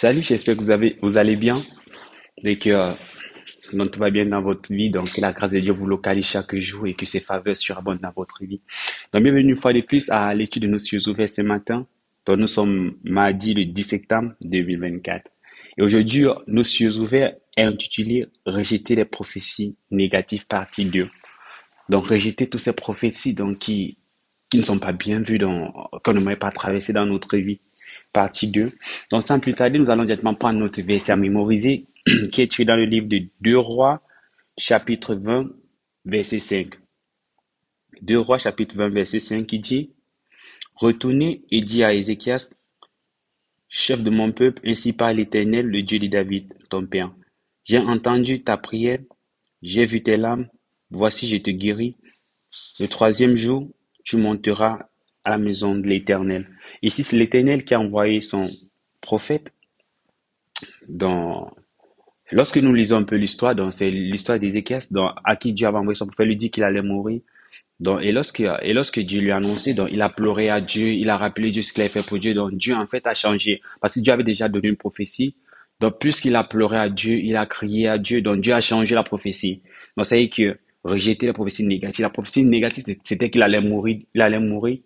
Salut, j'espère que vous allez bien et que donc, tout va bien dans votre vie. Donc, que la grâce de Dieu vous localise chaque jour et que ses faveurs surabondent dans votre vie. Donc, bienvenue une fois de plus à l'étude de nos cieux ouverts ce matin. Donc, nous sommes mardi le 10 septembre 2024. Et aujourd'hui, nos cieux ouverts est intitulé Rejeter les prophéties négatives partie 2. Donc, rejeter toutes ces prophéties qui ne sont pas bien vues, qu'on n'aimerait pas traverser dans notre vie. Partie 2. Donc, sans plus tarder, nous allons directement prendre notre verset à mémoriser, qui est tiré dans le livre de 2 Rois, chapitre 20, verset 5. 2 Rois, chapitre 20, verset 5, qui dit, Retournez et dis à Ézéchias, chef de mon peuple, ainsi parle l'Éternel, le Dieu de David, ton père. J'ai entendu ta prière, j'ai vu tes larmes, voici je te guéris. Le troisième jour, tu monteras à la maison de l'Éternel. Ici, c'est l'Éternel qui a envoyé son prophète dans. Lorsque nous lisons un peu l'histoire, donc c'est l'histoire d'Ézéchias, à qui Dieu avait envoyé son prophète, lui dit qu'il allait mourir. Donc, et lorsque Dieu lui a annoncé, donc il a pleuré à Dieu, il a rappelé Dieu ce qu'il avait fait pour Dieu. Donc Dieu en fait a changé parce que Dieu avait déjà donné une prophétie. Donc puisqu'il a pleuré à Dieu, il a crié à Dieu, donc Dieu a changé la prophétie. Donc ça y est que rejeter la prophétie négative. La prophétie négative, c'était qu'il allait mourir, il allait mourir.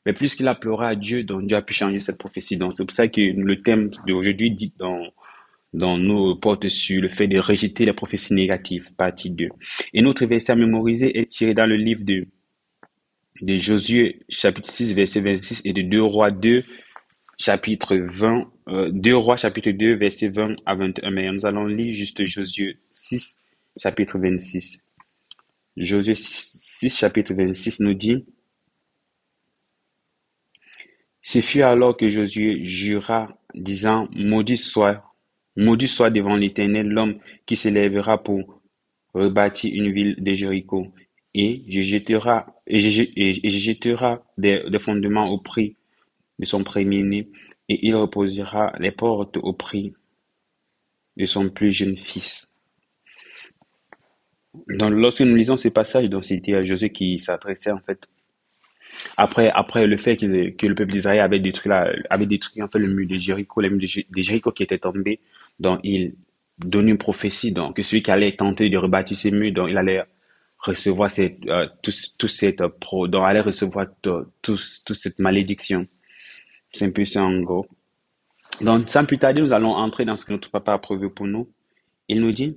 Mais puisqu'il a pleuré à Dieu, donc Dieu a pu changer cette prophétie. Donc c'est pour ça que le thème d'aujourd'hui dit dans nous porte sur le fait de rejeter les prophéties négatives, partie 2. Et notre verset à mémoriser est tiré dans le livre de Josué, chapitre 6, verset 26, et de 2 Rois 2, chapitre 20, 2 Rois, chapitre 2, verset 20 à 21. Mais nous allons lire juste Josué 6, chapitre 26. Josué 6, chapitre 26 nous dit, Ce fut alors que Josué jura, disant, Maudit soit devant l'Éternel l'homme qui se lèvera pour rebâtir une ville de Jéricho, et je jettera des fondements au prix de son premier-né, et il reposera les portes au prix de son plus jeune fils. Donc, lorsque nous lisons ce passage, donc c'était à Josué qui s'adressait en fait après le fait que le peuple d'Israël avait détruit en fait le mur de Jéricho, les murs de Jéricho qui étaient tombés. Donc, il donne une prophétie donc que celui qui allait tenter de rebâtir ces murs, donc il allait recevoir donc allait recevoir toute cette malédiction. C'est un peu ça en gros. Donc, sans plus tarder, nous allons entrer dans ce que notre papa a prévu pour nous. Il nous dit,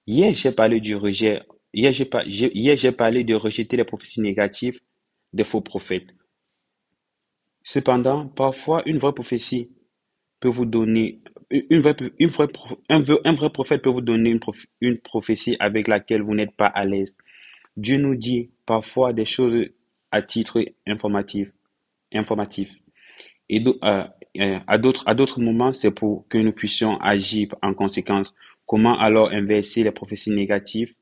hier j'ai parlé du rejet, hier j'ai parlé de rejeter les prophéties négatives des faux prophètes. Cependant, parfois, une vraie prophétie peut vous donner, un vrai prophète peut vous donner une prophétie avec laquelle vous n'êtes pas à l'aise. Dieu nous dit parfois des choses à titre informatif. Et à d'autres moments, c'est pour que nous puissions agir en conséquence. Comment alors inverser les prophéties négatives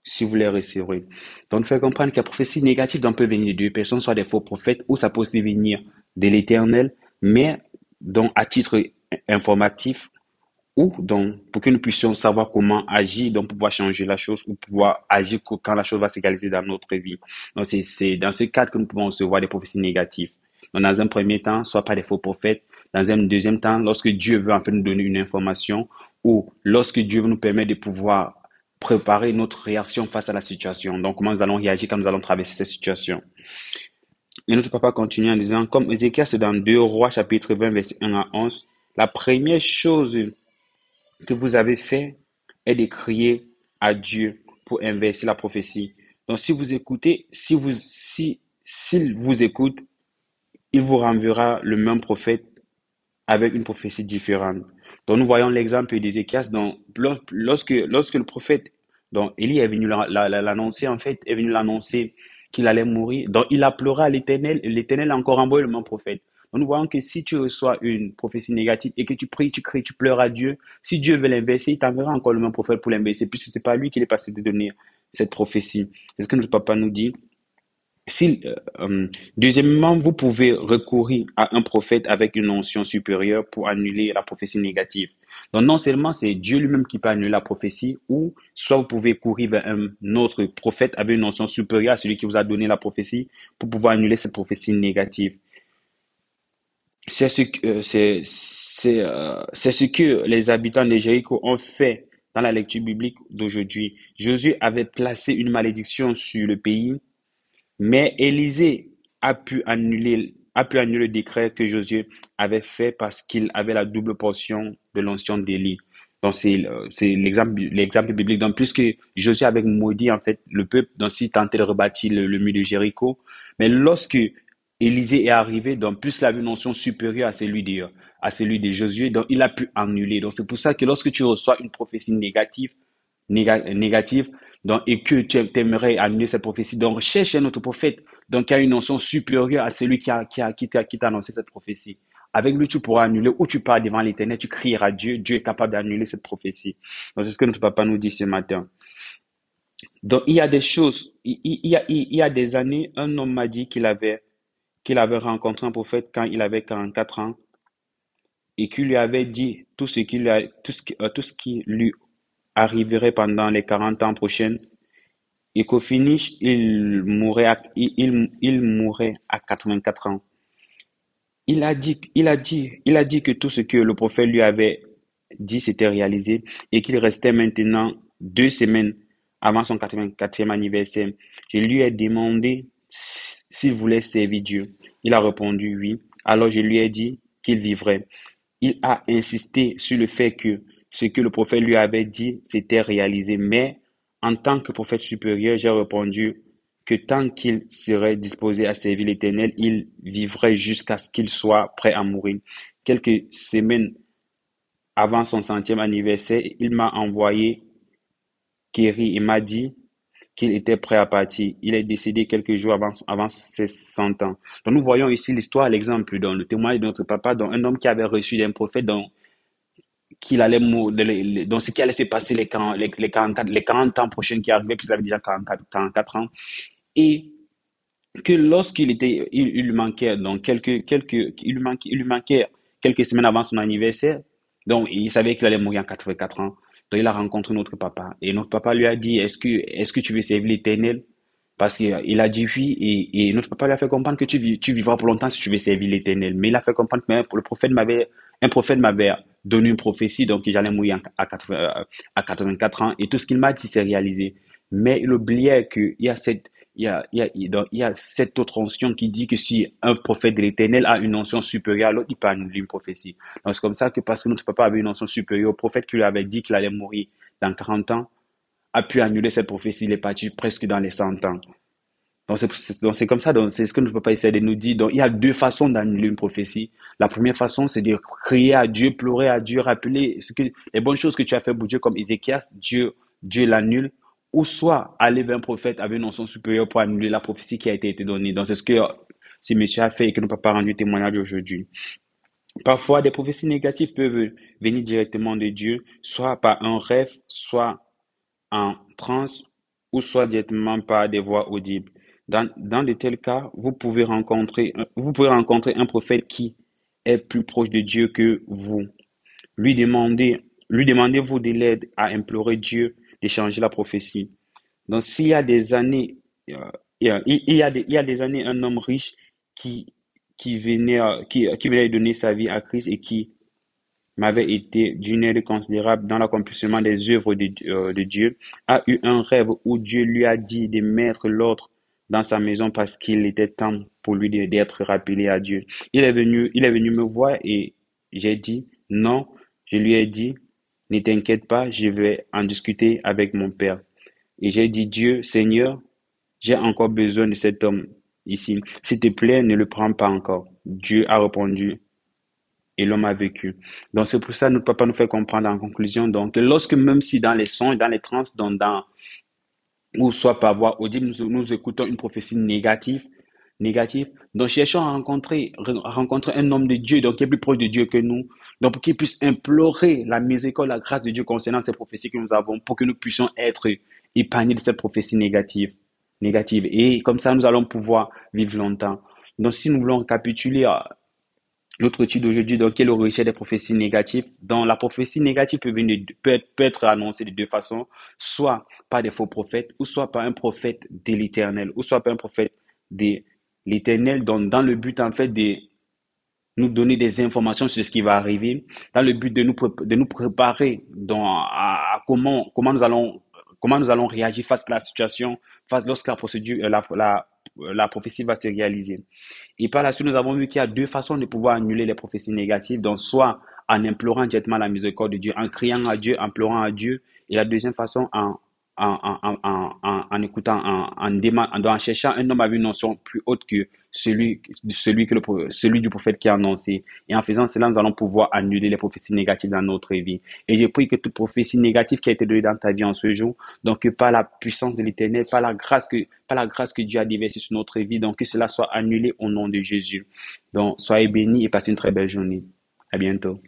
si vous les recevrez? Donc, faire comprendre que la prophétie négative donc, peut venir de deux personnes, soit des faux prophètes, ou ça peut aussi venir de l'Éternel, mais donc à titre informatif, ou donc pour que nous puissions savoir comment agir, donc pour pouvoir changer la chose, ou pouvoir agir quand la chose va s'égaliser dans notre vie. Donc, c'est dans ce cadre que nous pouvons recevoir des prophéties négatives. Donc, dans un premier temps, soit pas des faux prophètes. Dans un deuxième temps, lorsque Dieu veut en fait nous donner une information, ou lorsque Dieu nous permet de pouvoir préparer notre réaction face à la situation. Donc, comment nous allons réagir quand nous allons traverser cette situation. Et notre papa continue en disant, comme Ézéchias, c'est dans 2 Rois, chapitre 20, verset 1 à 11, la première chose que vous avez fait est de crier à Dieu pour inverser la prophétie. Donc, si vous écoutez, s'il vous écoute, il vous renverra le même prophète avec une prophétie différente. Donc, nous voyons l'exemple d'Ézéchias. Donc, lorsque le prophète, donc Élie est venu l'annoncer, en fait, est venu l'annoncer qu'il allait mourir. Donc, il a pleuré à l'Éternel, et l'Éternel a encore envoyé le même prophète. Donc, nous voyons que si tu reçois une prophétie négative et que tu pries, tu cries, tu pleures à Dieu, si Dieu veut l'inverser, il t'enverra encore le même prophète pour l'inverser, puisque c'est pas lui qui est passé de donner cette prophétie. C'est ce que notre papa nous dit. Si, deuxièmement, vous pouvez recourir à un prophète avec une onction supérieure pour annuler la prophétie négative. Donc, non seulement c'est Dieu lui-même qui peut annuler la prophétie, ou soit vous pouvez courir vers un autre prophète avec une onction supérieure à celui qui vous a donné la prophétie pour pouvoir annuler cette prophétie négative. C'est ce que les habitants de Jéricho ont fait dans la lecture biblique d'aujourd'hui. Josué avait placé une malédiction sur le pays, mais Élisée a pu annuler le décret que Josué avait fait parce qu'il avait la double portion de l'onction d'Élie. Donc c'est l'exemple biblique. Donc puisque Josué avait maudit en fait le peuple, donc s'il tentait de rebâtir le mur de Jéricho, mais lorsque Élisée est arrivé, donc plus il avait une onction supérieure à celui de Josué, donc il a pu annuler. Donc c'est pour ça que lorsque tu reçois une prophétie négative, donc, et que tu aimerais annuler cette prophétie, donc cherche un autre prophète donc qui a une notion supérieure à celui qui t'a annoncé cette prophétie. Avec lui, tu pourras annuler ou tu pars devant l'Éternel, tu crieras à Dieu, Dieu est capable d'annuler cette prophétie. Donc, c'est ce que notre papa nous dit ce matin. Donc, il y a des choses, il y a des années, un homme m'a dit qu'il avait rencontré un prophète quand il avait 44 ans et qu'il lui avait dit tout ce qui lui arriverait pendant les 40 ans prochains et qu'au finish, il mourrait à 84 ans. Il a dit que tout ce que le prophète lui avait dit s'était réalisé et qu'il restait maintenant 2 semaines avant son 84e anniversaire. Je lui ai demandé s'il voulait servir Dieu. Il a répondu oui. Alors je lui ai dit qu'il vivrait. Il a insisté sur le fait que ce que le prophète lui avait dit s'était réalisé, mais en tant que prophète supérieur, j'ai répondu que tant qu'il serait disposé à servir l'Éternel, il vivrait jusqu'à ce qu'il soit prêt à mourir. Quelques semaines avant son centième anniversaire, il m'a envoyé quérir et m'a dit qu'il était prêt à partir. Il est décédé quelques jours avant ses 100 ans. Donc nous voyons ici l'histoire, l'exemple dans le témoignage de notre papa, dans un homme qui avait reçu d'un prophète, qu'il allait mourir, donc ce qui allait se passer les 40 ans prochains qui arrivaient, puisqu'il avait déjà 44 ans, et que lorsqu'il était, il lui manquait, donc il lui manquait quelques semaines avant son anniversaire, donc il savait qu'il allait mourir à 84 ans, donc il a rencontré notre papa, et notre papa lui a dit, est-ce que tu veux servir l'Éternel? Parce qu'il a dit oui, et notre papa lui a fait comprendre que tu vivras pour longtemps si tu veux servir l'Éternel. Mais il a fait comprendre que un prophète m'avait donné une prophétie, donc j'allais mourir à 84 ans, et tout ce qu'il m'a dit s'est réalisé. Mais il oubliait qu'il y a il y a cette autre onction qui dit que si un prophète de l'Éternel a une onction supérieure à l'autre, il peut annuler une prophétie. Donc c'est comme ça que parce que notre papa avait une onction supérieure au prophète qui lui avait dit qu'il allait mourir dans 40 ans, a pu annuler cette prophétie, il est parti presque dans les 100 ans. Donc c'est comme ça, donc c'est ce que notre papa essaie de nous dire. Donc il y a deux façons d'annuler une prophétie. La première façon, c'est de crier à Dieu, pleurer à Dieu, rappeler les bonnes choses que tu as fait pour Dieu, comme Ézéchias, Dieu l'annule. Ou soit aller vers un prophète avec une notion supérieure pour annuler la prophétie qui a été donnée. Donc c'est ce que ce monsieur a fait et que notre papa a rendu témoignage aujourd'hui. Parfois, des prophéties négatives peuvent venir directement de Dieu, soit par un rêve, soit en transe ou soit directement par des voix audibles. Dans de tels cas, vous pouvez rencontrer un prophète qui est plus proche de Dieu que vous. Lui demandez-vous de l'aide à implorer Dieu de changer la prophétie. Donc, s'il y a des années, il y a des années, un homme riche qui, qui venait de donner sa vie à Christ et qui m'avait été d'une aide considérable dans l'accomplissement des œuvres de Dieu, a eu un rêve où Dieu lui a dit de mettre l'ordre dans sa maison parce qu'il était temps pour lui d'être rappelé à Dieu. Il est venu me voir et j'ai dit non. Je lui ai dit, ne t'inquiète pas, je vais en discuter avec mon père. Et j'ai dit, Dieu, Seigneur, j'ai encore besoin de cet homme ici. S'il te plaît, ne le prends pas encore. Dieu a répondu, et l'homme a vécu. Donc c'est pour ça que notre papa nous fait comprendre en conclusion donc que lorsque même si dans les sons, dans les trans, ou soit par voie audible, nous écoutons une prophétie négative, donc cherchons à rencontrer un homme de Dieu, donc qui est plus proche de Dieu que nous, donc pour qu'il puisse implorer la miséricorde, la grâce de Dieu concernant ces prophéties que nous avons, pour que nous puissions être épargnés de cette prophétie négative. Et comme ça, nous allons pouvoir vivre longtemps. Donc si nous voulons récapituler notre étude d'aujourd'hui, donc, quelle est l'origine des prophéties négatives? Donc, la prophétie négative peut être annoncée de deux façons, soit par des faux prophètes, ou soit par un prophète de l'Éternel, ou soit par un prophète de l'Éternel, donc, dans le but, en fait, nous donner des informations sur ce qui va arriver, dans le but de nous préparer à comment nous allons réagir face à la situation, lorsque la procédure, la prophétie va se réaliser. Et par la suite, nous avons vu qu'il y a deux façons de pouvoir annuler les prophéties négatives, donc soit en implorant directement la miséricorde de Dieu, en criant à Dieu, en pleurant à Dieu, et la deuxième façon en écoutant, en cherchant un homme avec une notion plus haute que celui du prophète qui a annoncé. Et en faisant cela, nous allons pouvoir annuler les prophéties négatives dans notre vie. Et je prie que toute prophétie négative qui a été donnée dans ta vie en ce jour, donc par la puissance de l'Éternel, par la grâce que Dieu a déversée sur notre vie, donc que cela soit annulé au nom de Jésus. Donc soyez bénis et passez une très belle journée. À bientôt.